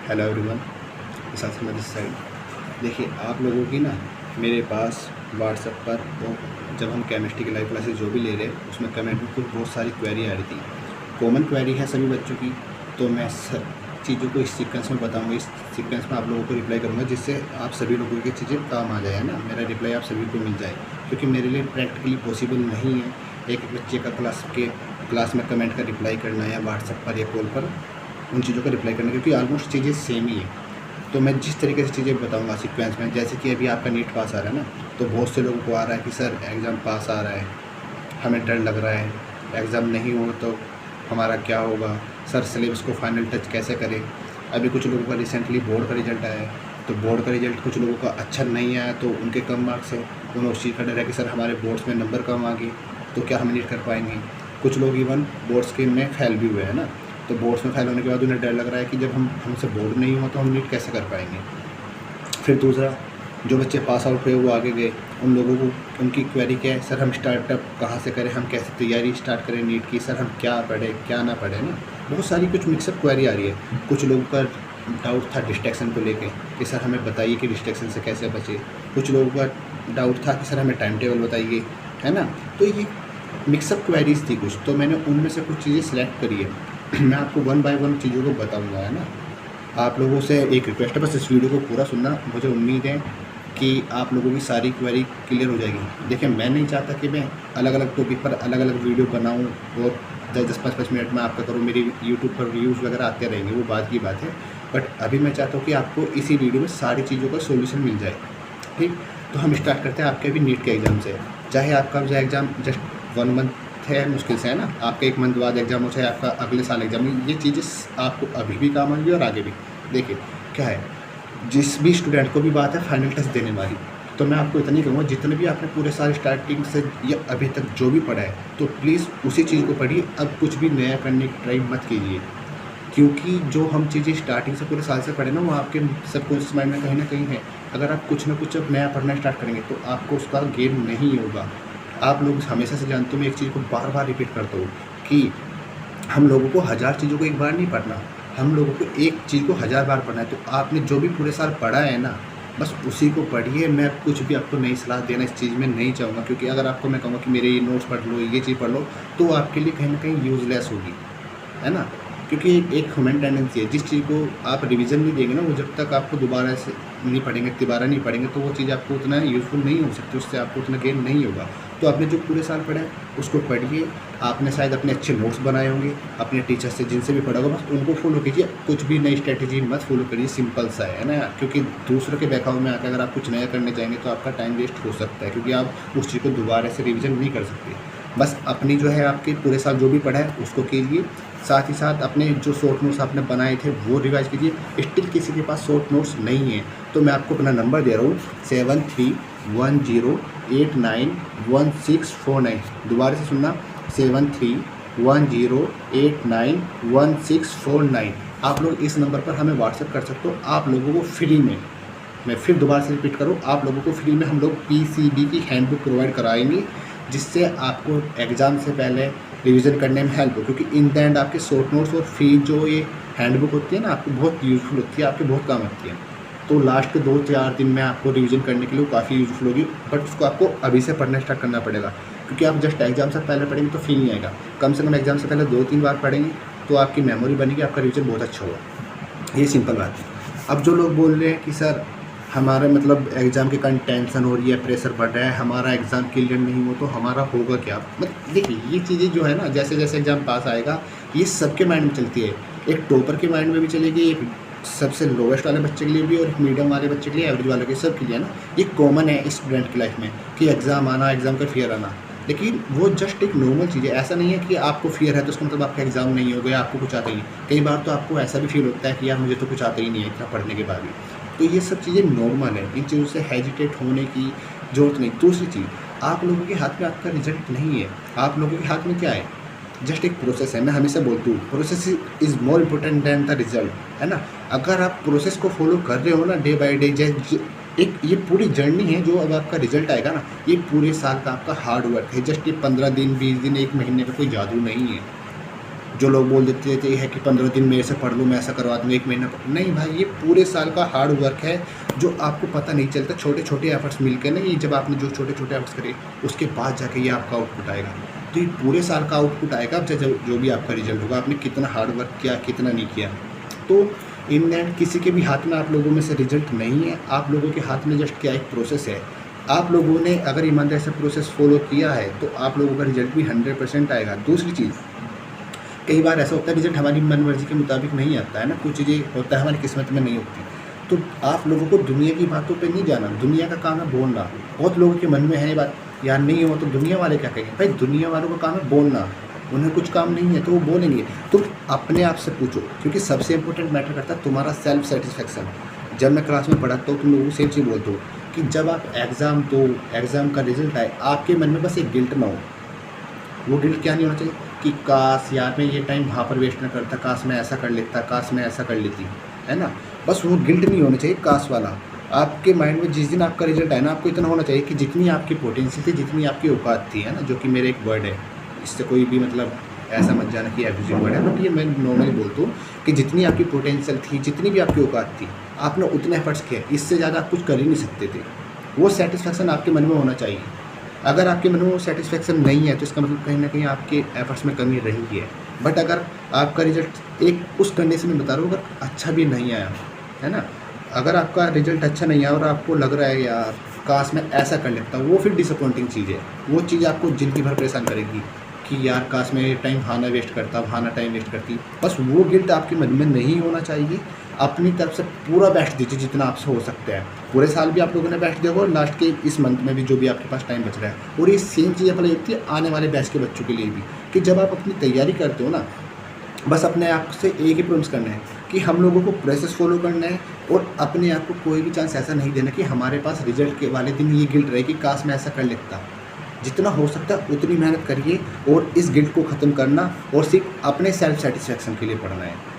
Hello everyone, साथ में this side. देखिए आप लोगों की ना मेरे पास व्हाट्सएप पर वो जब हम केमिस्ट्री की लाइव क्लासेस जो भी ले रहे हैं उसमें कमेंट में कुछ बहुत सारी क्वेरी आ रही थी। कॉमन क्वेरी है सभी बच्चों की, तो मैं सब चीज़ों को इस सीक्वेंस में बताऊंगा। इस सीक्वेंस में आप लोगों को रिप्लाई करूंगा जिससे आप सभी लोगों की चीज़ें काम आ जाए ना, मेरा रिप्लाई आप सभी को मिल जाए। क्योंकि मेरे लिए प्रैक्टिकली पॉसिबल नहीं है एक बच्चे का क्लास में कमेंट का रिप्लाई करना या व्हाट्सएप पर या कॉल पर उन चीज़ों का रिप्लाई करना, क्योंकि ऑलमोस्ट चीज़ें सेम ही है। तो मैं जिस तरीके से चीज़ें बताऊंगा सीक्वेंस में, जैसे कि अभी आपका नीट पास आ रहा है ना, तो बहुत से लोगों को आ रहा है कि सर एग्ज़ाम पास आ रहा है, हमें डर लग रहा है, एग्ज़ाम नहीं हो तो हमारा क्या होगा, सर सिलेबस को फाइनल टच कैसे करें। अभी कुछ लोगों का रिसेंटली बोर्ड का रिजल्ट आया है, तो बोर्ड का रिजल्ट कुछ लोगों का अच्छा नहीं आया तो उनके कम मार्क्स है, उन्हें उस चीज़ का डर है कि सर हमारे बोर्ड्स में नंबर कम आ गए तो क्या हम नीट कर पाएंगे। कुछ लोग इवन बोर्ड्स के में फेल भी हुए हैं ना, तो बोर्ड्स में फेल होने के बाद उन्हें डर लग रहा है कि जब हमसे बोर्ड नहीं हुआ तो हम नीट कैसे कर पाएंगे। फिर दूसरा, जो बच्चे पास आउट हुए वो आगे गए, उन लोगों को उनकी क्वेरी क्या है, सर हम स्टार्टअप कहाँ से करें, हम कैसे तैयारी स्टार्ट करें नीट की, सर हम क्या पढ़ें क्या ना पढ़ें ना। बहुत सारी कुछ मिक्सअप क्वेरी आ रही है। कुछ लोगों का डाउट था डिस्ट्रैक्शन को लेके कि सर हमें बताइए कि डिस्ट्रैक्शन से कैसे बचे। कुछ लोगों का डाउट था कि सर हमें टाइम टेबल बताइए, है ना। तो ये मिक्सअप क्वेरीज थी कुछ, तो मैंने उनमें से कुछ चीज़ें सेलेक्ट करी है। मैं आपको वन बाय वन चीज़ों को बताऊंगा, है ना। आप लोगों से एक रिक्वेस्ट है, बस इस वीडियो को पूरा सुनना। मुझे उम्मीद है कि आप लोगों की सारी क्वेरी क्लियर हो जाएगी। देखिए मैं नहीं चाहता कि मैं अलग अलग टॉपिक पर अलग अलग वीडियो बनाऊं और 10-10 5-5 मिनट में आपका करूं। मेरी यूट्यूब पर व्यूज़ वगैरह आते रहेंगे, वो बात की बात है। बट अभी मैं चाहता हूँ कि आपको इसी वीडियो में सारी चीज़ों का सोल्यूशन मिल जाए। ठीक, तो हम स्टार्ट करते हैं आपके अभी नीट के एग्ज़ाम से। चाहे आपका जो एग्ज़ाम जस्ट 1 मंथ है मुश्किल से, है ना, आपका 1 मंथ बाद एग्ज़ाम हो, चाहे आपका अगले साल एग्ज़ाम, ये चीज़ें आपको अभी भी काम आएंगी और आगे भी। देखिए क्या है, जिस भी स्टूडेंट को भी बात है फाइनल टेस्ट देने वाली, तो मैं आपको इतना ही कहूँगा, जितने भी आपने पूरे साल स्टार्टिंग से या अभी तक जो भी पढ़ा है तो प्लीज़ उसी चीज़ को पढ़िए। अब कुछ भी नया करने की ट्राई मत कीजिए, क्योंकि जो हम चीज़ें स्टार्टिंग से पूरे साल से पढ़े ना वो आपके सबकॉन्शियस माइंड में कहीं ना कहीं है। अगर आप कुछ ना कुछ अब नया पढ़ना स्टार्ट करेंगे तो आपको उसका गेन नहीं होगा। आप लोग हमेशा से जानते हो, मैं एक चीज़ को बार बार रिपीट करता हूँ कि हम लोगों को 1000 चीज़ों को एक बार नहीं पढ़ना, हम लोगों को एक चीज़ को 1000 बार पढ़ना है। तो आपने जो भी पूरे साल पढ़ा है ना, बस उसी को पढ़िए। मैं कुछ भी आपको नई सलाह देना इस चीज़ में नहीं चाहूँगा, क्योंकि अगर आपको मैं कहूँगा कि मेरे ये नोट्स पढ़ लो, ये चीज़ पढ़ लो, तो आपके लिए कहीं ना कहीं यूज़लेस होगी, है ना। क्योंकि एक ह्यूमन टेंडेंसी है, जिस चीज़ को आप रिवीजन नहीं देंगे ना, वो जब तक आपको दोबारा से नहीं पढ़ेंगे, दोबारा नहीं पढ़ेंगे, तो वो चीज़ आपको उतना यूज़फुल नहीं हो सकती, उससे आपको उतना गेन नहीं होगा। तो आपने जो पूरे साल पढ़ा है उसको पढ़िए। आपने शायद अपने अच्छे नोट्स बनाए होंगे अपने टीचर से, जिनसे भी पढ़ा होगा, बस उनको फॉलो कीजिए। कुछ भी नई स्ट्रेटेजी मत फॉलो करिए, सिंपल सा है ना। क्योंकि दूसरों के बहकावे में आकर अगर आप कुछ नया करने जाएंगे तो आपका टाइम वेस्ट हो सकता है, क्योंकि आप उस चीज़ को दोबारा से रिविज़न नहीं कर सकते। बस अपनी जो है आपके पूरे साल जो भी पढ़ा है उसको कीजिए, साथ ही साथ अपने जो शॉर्ट नोट्स आपने बनाए थे वो रिवाइज कीजिए। स्टिल किसी के पास शॉर्ट नोट्स नहीं है तो मैं आपको अपना नंबर दे रहा हूँ 7310891649। दोबारा से सुनना, 7310891649। आप लोग इस नंबर पर हमें व्हाट्सएप कर सकते हो। आप लोगों को फ्री में, मैं फिर दोबारा से रिपीट करूँ, आप लोगों को फ्री में हम लोग पीसीबी की हैंडबुक प्रोवाइड कराएंगे, जिससे आपको एग्ज़ाम से पहले रिवीजन करने में हेल्प हो। क्योंकि इन द एंड आपके शॉर्ट नोट्स और फ्री जो ये हैंडबुक होती है ना, आपको बहुत यूज़फुल होती है, आपके बहुत काम आती है। तो लास्ट के 2-4 दिन में आपको रिवीजन करने के लिए काफ़ी यूज़फुल होगी, बट उसको आपको अभी से पढ़ना स्टार्ट करना पड़ेगा। क्योंकि आप जस्ट एग्ज़ाम से पहले पढ़ेंगे तो फील नहीं आएगा। कम से कम एग्ज़ाम से पहले 2-3 बार पढ़ेंगे तो आपकी मेमोरी बनेगी, आपका रिवीजन बहुत अच्छा होगा। ये सिंपल बात है। अब जो लोग बोल रहे हैं कि सर हमारे मतलब एग्ज़ाम के कारण टेंशन हो रही है, प्रेशर बढ़ रहा है, हमारा एग्ज़ाम क्लियर नहीं हो तो हमारा होगा क्या, मतलब देखिए ये चीज़ें जो है ना, जैसे जैसे एग्ज़ाम पास आएगा ये सबके माइंड में चलती है। एक टॉपर के माइंड में भी चलेगी, एक सबसे लोवेस्ट वाले बच्चे के लिए भी, और एक मीडियम वाले बच्चे के लिए, एवरेज वाले के, सब के लिए ना ये कॉमन है स्टूडेंट की लाइफ में कि एग्ज़ाम आना, एग्ज़ाम का फियर आना। लेकिन वो जस्ट एक नॉर्मल चीज़ है। ऐसा नहीं है कि आपको फियर है तो उसका मतलब आपका एग्ज़ाम नहीं हो गया, आपको कुछ आता ही नहीं। कई बार तो आपको ऐसा भी फील होता है कि यार मुझे तो कुछ आता ही नहीं है इतना पढ़ने के बाद भी। तो ये सब चीज़ें नॉर्मल है, इन चीज़ों से हेजिटेट होने की ज़रूरत नहीं। दूसरी चीज़, आप लोगों के हाथ में आपका रिजल्ट नहीं है, आप लोगों के हाथ में क्या है, जस्ट एक प्रोसेस है। मैं हमेशा बोलती हूँ process is more important than the result, है ना। अगर आप प्रोसेस को फॉलो कर रहे हो ना डे बाई डे, एक ये पूरी जर्नी है, जो अब आपका रिजल्ट आएगा ना, ये पूरे साल का आपका हार्ड वर्क है। जस्ट ये 15 दिन 20 दिन 1 महीने का कोई जादू नहीं है। जो लोग बोल देते थे है कि 15 दिन मेरे से पढ़ लो, मैं ऐसा करवा दूँगा, 1 महीना नहीं भाई, ये पूरे साल का हार्ड वर्क है जो आपको पता नहीं चलता। छोटे छोटे एफर्ट्स मिलकर ना, ये जब आपने जो छोटे छोटे एफर्ट्स करे उसके बाद जाके ये आपका आउटपुट आएगा। तो ये पूरे साल का आउटपुट आएगा जो भी आपका रिजल्ट होगा, आपने कितना हार्ड वर्क किया, कितना नहीं किया। तो इन एंड किसी के भी हाथ में आप लोगों में से रिजल्ट नहीं है, आप लोगों के हाथ में जस्ट क्या एक प्रोसेस है। आप लोगों ने अगर ईमानदारी से प्रोसेस फॉलो किया है तो आप लोगों का रिजल्ट भी 100% आएगा। दूसरी चीज़, कई बार ऐसा होता है रिजल्ट हमारी मन मर्जी के मुताबिक नहीं आता है ना, कुछ चीज़ें होता है हमारी किस्मत में नहीं होती। तो आप लोगों को दुनिया की बातों पे नहीं जाना, दुनिया का काम है बोलना। बहुत लोगों के मन में है ये बात, यार नहीं हो तो दुनिया वाले क्या कहेंगे। भाई दुनिया वालों का काम है बोलना, उन्हें कुछ काम नहीं है तो वो बोलेंगे। तुम अपने आप से पूछो, क्योंकि सबसे इंपॉर्टेंट मैटर करता है तुम्हारा सेल्फ सेटिस्फेक्शन। जब मैं क्लास में पढ़ाता हूँ तुम लोगों को सेम चीज़ बोलता हूँ कि जब आप एग्ज़ाम दो, एग्ज़ाम का रिजल्ट आए, आपके मन में बस एक गिल्ट ना हो। वो गिल्ट क्या नहीं होना चाहिए कि काश यार मैं ये टाइम वहाँ पर वेस्ट ना करता, काश मैं ऐसा कर लेता, काश मैं ऐसा कर लेती, है ना। बस वो गिल्ट नहीं होना चाहिए काश वाला। आपके माइंड में जिस दिन आपका रिजल्ट आए ना, आपको इतना होना चाहिए कि जितनी आपकी पोटेंशियल थी, जितनी आपकी औकात थी, है ना, जो कि मेरे एक वर्ड है, इससे कोई भी मतलब ऐसा मत जाना कि एब्यूजिव वर्ड है, बट ये मैं नॉर्मली बोलता हूँ कि जितनी आपकी पोटेंशियल थी, जितनी भी आपकी औकात थी, आपने उतने एफर्ट्स किए, इससे ज़्यादा आप कुछ कर ही नहीं सकते थे। वो सेटिस्फेक्शन आपके मन में होना चाहिए। अगर आपके मन में वो सेटिस्फेक्शन नहीं है तो इसका मतलब कहीं ना कहीं आपके एफर्ट्स में कमी रही है। बट अगर आपका रिजल्ट एक उस कंडीशन में बता रहा हूँ, अगर अच्छा भी नहीं आया, है ना, अगर आपका रिजल्ट अच्छा नहीं आया और आपको लग रहा है यार काश मैं ऐसा कर लेता, वो फिर डिसअपॉइंटिंग चीज़ है। वो चीज़ आपको ज़िंदगी भर परेशान करेगी कि यार काश मैं ये टाइम वहाँ ना वेस्ट करता, वहाँ ना टाइम वेस्ट करती। बस वो गिल्ट आपके मन में नहीं होना चाहिए। अपनी तरफ से पूरा बेस्ट दीजिए जितना आपसे हो सकता है। पूरे साल भी आप लोगों ने बेस्ट दिया और लास्ट के इस मंथ में भी जो भी आपके पास टाइम बच रहा है। और ये सेम चीज़ अप्लाई होती है आने वाले बैच के बच्चों के लिए भी, कि जब आप अपनी तैयारी करते हो ना, बस अपने आप से एक ही प्रॉमिस करना है कि हम लोगों को प्रोसेस फॉलो करना है और अपने आप को कोई भी चांस ऐसा नहीं देना कि हमारे पास रिजल्ट के वाले दिन ये गिल्ट रहे कि काश मैं ऐसा कर लेता। जितना हो सकता है उतनी मेहनत करिए और इस गिल्ट को ख़त्म करना, और सिर्फ अपने सेल्फ सेटिस्फेक्शन के लिए पढ़ना है।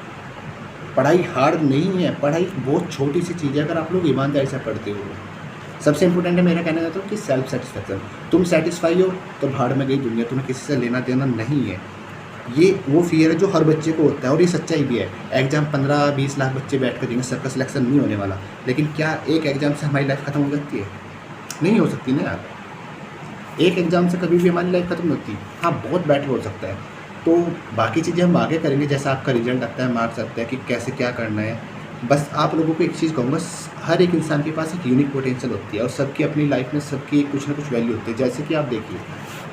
पढ़ाई हार्ड नहीं है, पढ़ाई बहुत छोटी सी चीज़ है अगर आप लोग ईमानदारी से पढ़ते हो। सबसे इंपॉर्टेंट है मेरा कहना चाहता हूँ कि सेल्फ सेटिस्फेक्शन। तुम सेटिस्फाई हो तो भाड़ में गई दुनिया, तुम्हें किसी से लेना देना नहीं है। ये वो फियर है जो हर बच्चे को होता है और ये सच्चाई भी है। एग्जाम 15-20 लाख बच्चे बैठ कर देंगे, सबका सिलेक्शन नहीं होने वाला। लेकिन क्या एक एग्ज़ाम से हमारी लाइफ ख़त्म हो सकती है? नहीं हो सकती ना यार। एक एग्ज़ाम से कभी भी हमारी लाइफ ख़त्म नहीं होती। हाँ, बहुत बेटर हो सकता है। तो बाकी चीज़ें हम आगे करेंगे, जैसा आपका रिजल्ट आता है, मार्क्स आता है कि कैसे क्या करना है। बस आप लोगों को एक चीज़ कहूँगा, हर एक इंसान के पास एक यूनिक पोटेंशियल होती है और सबकी अपनी लाइफ में सबकी कुछ ना कुछ वैल्यू होती है। जैसे कि आप देखिए,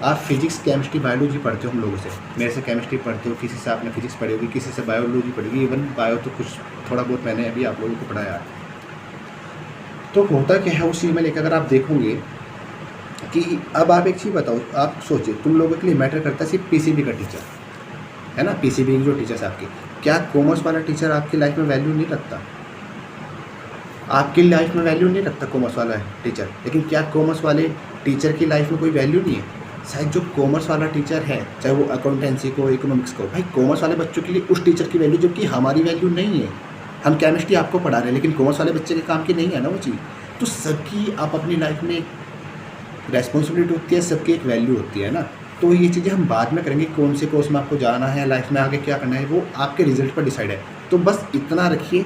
आप फिजिक्स, केमिस्ट्री, बायोलॉजी पढ़ते हो हम लोगों से, मेरे से केमिस्ट्री पढ़ते हो, किसी से आपने फिजिक्स पढ़ी होगी, किसी से बायोलॉजी पढ़ी होगी, इवन बायो तो कुछ थोड़ा बहुत मैंने अभी आप लोगों को पढ़ाया है। तो होता क्या है उस चीज़ में लेकर अगर आप देखोगे कि अब आप एक चीज़ बताओ, आप सोचिए तुम लोगों के लिए मैटर करता है सिर्फ पीसीबी का टीचर, है ना, पीसीबी जो टीचर्स आपके, क्या कॉमर्स वाला टीचर आपकी लाइफ में वैल्यू नहीं रखता? आपकी लाइफ में वैल्यू नहीं रखता कॉमर्स वाला टीचर, लेकिन क्या कॉमर्स वाले टीचर की लाइफ में कोई वैल्यू नहीं है? शायद जो कॉमर्स वाला टीचर है, चाहे वो अकाउंटेंसी को, इकोनॉमिक्स को, भाई कॉमर्स वाले बच्चों के लिए उस टीचर की वैल्यू, जो कि हमारी वैल्यू नहीं है। हम केमिस्ट्री आपको पढ़ा रहे हैं लेकिन कॉमर्स वाले बच्चे के काम की नहीं है ना वो चीज़। तो सबकी आप अपनी लाइफ में रेस्पॉन्सिबिलिटी होती है, सबकी एक वैल्यू होती है ना। तो ये चीज़ें हम बाद में करेंगे, कौन से कोर्स में आपको जाना है, लाइफ में आगे क्या करना है, वो आपके रिजल्ट पर डिसाइड है। तो बस इतना रखिए,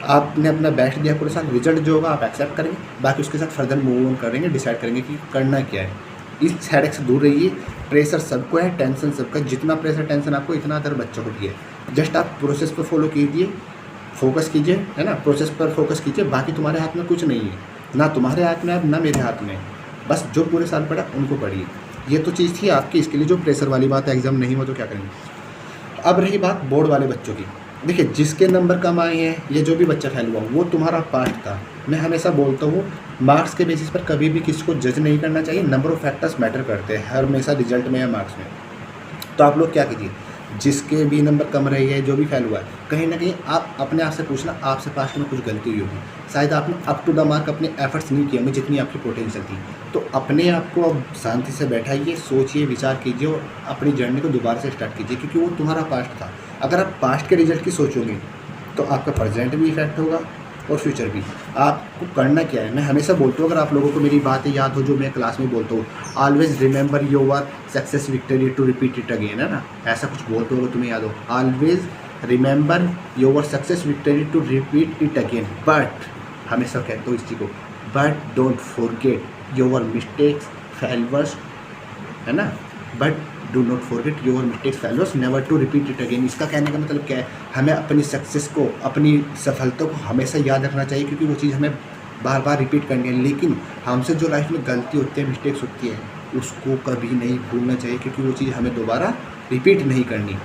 आपने अपना बेस्ट दिया पूरे साल, रिजल्ट जो होगा आप एक्सेप्ट करेंगे, बाकी उसके साथ फर्दर मूव ऑन करेंगे, डिसाइड करेंगे कि करना क्या है। इस हेडेक से दूर रहिए। प्रेशर सबको है, टेंशन सबका, जितना प्रेशर टेंशन आपको इतना अदर बच्चों को भी है। जस्ट आप प्रोसेस पर फॉलो कीजिए, फोकस कीजिए, है ना, प्रोसेस पर फोकस कीजिए। बाकी तुम्हारे हाथ में कुछ नहीं है, ना तुम्हारे हाथ में है ना मेरे हाथ में। बस जो पूरे साल पढ़ा उनको पढ़िए। ये तो चीज़ थी आपकी, इसके लिए जो प्रेशर वाली बात है, एग्जाम नहीं हो तो क्या करेंगे। अब रही बात बोर्ड वाले बच्चों की, देखिए जिसके नंबर कम आए हैं, ये जो भी बच्चा फेल हुआ वो तुम्हारा पास्ट था। मैं हमेशा बोलता हूँ मार्क्स के बेसिस पर कभी भी किसी को जज नहीं करना चाहिए। नंबर ऑफ फैक्टर्स मैटर करते हैं हर हमेशा रिजल्ट में या मार्क्स में। तो आप लोग क्या कीजिए, जिसके भी नंबर कम रही है, जो भी फेल हुआ है, कहीं ना कहीं आप अपने आप से पूछना, आपसे पास्ट में कुछ गलती हुई होगी, शायद आपने अप टू द मार्क अपने एफर्ट्स नहीं किए होंगे जितनी आपकी पोटेंशियल थी। तो अपने आप को अब शांति से बैठाइए, सोचिए, विचार कीजिए और अपनी जर्नी को दोबारा से स्टार्ट कीजिए, क्योंकि वो तुम्हारा पास्ट था। अगर आप पास्ट के रिजल्ट की सोचोगे तो आपका प्रेजेंट भी इफेक्ट होगा और फ्यूचर भी। आपको करना क्या है, मैं हमेशा बोलता हूँ, अगर आप लोगों को मेरी बातें याद हो जो मैं क्लास में बोलता हूँ, always remember your success victory to repeat it again, है ना, ऐसा कुछ बोलते हो तुम्हें याद हो, always remember your success victory to repeat it again, but हमेशा कहता हूँ इस चीज़ को, but don't forget your mistakes failures, है ना, but do not forget your mistakes failures never to repeat it again. इसका कहने का मतलब क्या है, हमें अपनी सक्सेस को, अपनी सफलता को हमेशा याद रखना चाहिए, क्योंकि वो चीज़ हमें बार बार रिपीट करनी है, लेकिन हमसे जो लाइफ में गलती होती है, मिस्टेक्स होती है, उसको कभी नहीं भूलना चाहिए, क्योंकि वो चीज़ हमें दोबारा रिपीट नहीं करनी।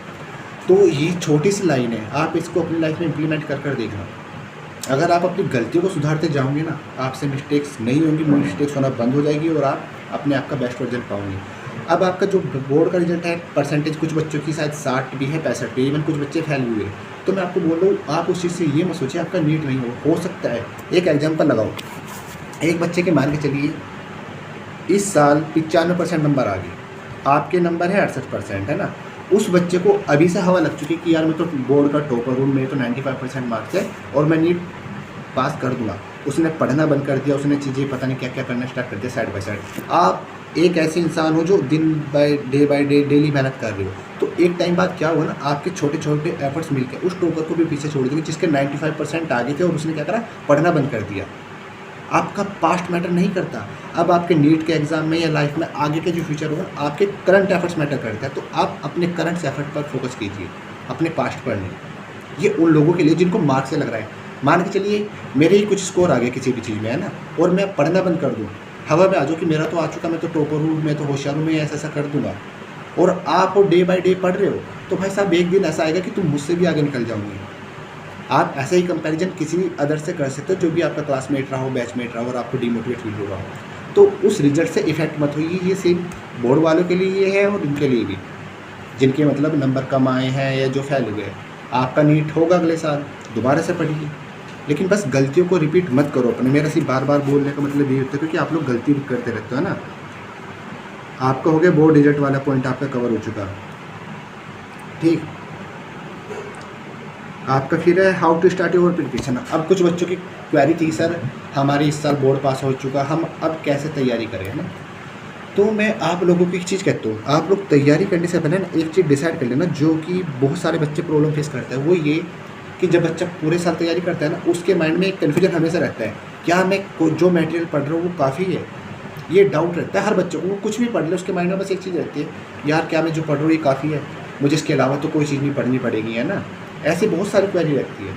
तो ये छोटी सी लाइन है, आप इसको अपनी लाइफ में इम्प्लीमेंट कर देखना। अगर आप अपनी गलतियों को सुधारते जाओगे ना, आपसे मिस्टेक्स नहीं होंगी, मिस्टेक्स होना बंद हो जाएगी और आप अपने आप का बेस्ट वर्जन पाओगे। अब आपका जो बोर्ड का रिजल्ट है, परसेंटेज कुछ बच्चों की शायद 60 भी है, 65 भी, इवन कुछ बच्चे फेल हुए, तो मैं आपको बोल रहा हूँ, आप उस चीज़ से ये मत सोचिए आपका नीट नहीं हो सकता है। एक एग्जाम्पल लगाओ, एक बच्चे के मान के चलिए इस साल 95% नंबर आ गए, आपके नंबर है 68%, है ना, उस बच्चे को अभी से हवा लग चुकी कि यार मैं तो बोर्ड का टॉपर हूँ, मेरे तो 95% मार्क्स है और मैं नीट पास कर दूंगा। उसने पढ़ना बंद कर दिया, उसने चीज़ें पता नहीं क्या क्या करना स्टार्ट कर दिया साइड बाय साइड। आप एक ऐसे इंसान हो जो दिन बाय डे डेली मेहनत कर रहे हो, तो एक टाइम बाद क्या हुआ ना, आपके छोटे छोटे एफर्ट्स मिलकर उस टॉपर को भी पीछे छोड़ देंगे जिसके 95% आ गए थे और उसने क्या करा, पढ़ना बंद कर दिया। आपका पास्ट मैटर नहीं करता, अब आपके नीट के एग्जाम में या लाइफ में आगे के जो फ्यूचर होगा, आपके करंट एफर्ट्स मैटर करता है। तो आप अपने करंट एफर्ट पर फोकस कीजिए, अपने पास्ट पर नहीं। ये उन लोगों के लिए जिनको मार्क्स से लग रहा है, मान के चलिए मेरे ही कुछ स्कोर आ गए किसी भी चीज़ में, है ना, और मैं पढ़ना बंद कर दूँ, हवा में आ जाओ कि मेरा तो आ चुका, मैं तो टॉपर हूँ, मैं तो होशियार हूँ, मैं ऐसा कर दूंगा, और आप डे बाय डे पढ़ रहे हो, तो भाई साहब एक दिन ऐसा आएगा कि तुम मुझसे भी आगे निकल जाओगे। आप ऐसा ही कंपैरिजन किसी भी अदर से कर सकते हो जो भी आपका क्लासमेट रहा हो, बैचमेट रहा हो, और आपको डिमोटिवेट फील होगा, तो उस रिजल्ट से इफेक्ट मत होइए। ये सिर्फ बोर्ड वालों के लिए ये है और इनके लिए भी, जिनके मतलब नंबर कम आए हैं या जो फेल हुए। आपका नीट होगा अगले साल, दोबारा से पढ़िए, लेकिन बस गलतियों को रिपीट मत करो अपने। मेरा सिर्फ बार बार बोलने का मतलब ये होता है क्योंकि आप लोग गलती भी करते रहते हो ना। आपका हो गया बोर्ड रिजल्ट वाला पॉइंट, आपका कवर हो चुका, ठीक। आपका फिर है how to start your preparation. अब कुछ बच्चों की क्वेरी थी, सर हमारे इस साल बोर्ड पास हो चुका, हम अब कैसे तैयारी करें, है ना। तो मैं आप लोगों को एक चीज़ कहता हूँ, आप लोग तैयारी करने से पहले ना एक चीज़ डिसाइड कर लेना, जो कि बहुत सारे बच्चे प्रॉब्लम फेस करते हैं, वो ये कि जब बच्चा पूरे साल तैयारी करता है ना, उसके माइंड में एक कन्फ्यूजन हमेशा रहता है, क्या मैं जो मटेरियल पढ़ रहा हूँ वो काफ़ी है। ये डाउट रहता है हर बच्चों को, वो कुछ भी पढ़ ले उसके माइंड में बस एक चीज़ रहती है, यार क्या मैं जो पढ़ रहा हूँ ये काफ़ी है, मुझे इसके अलावा तो कोई चीज़ नहीं पढ़नी पड़ेगी, है ना। ऐसी बहुत सारी क्वेरी रहती है।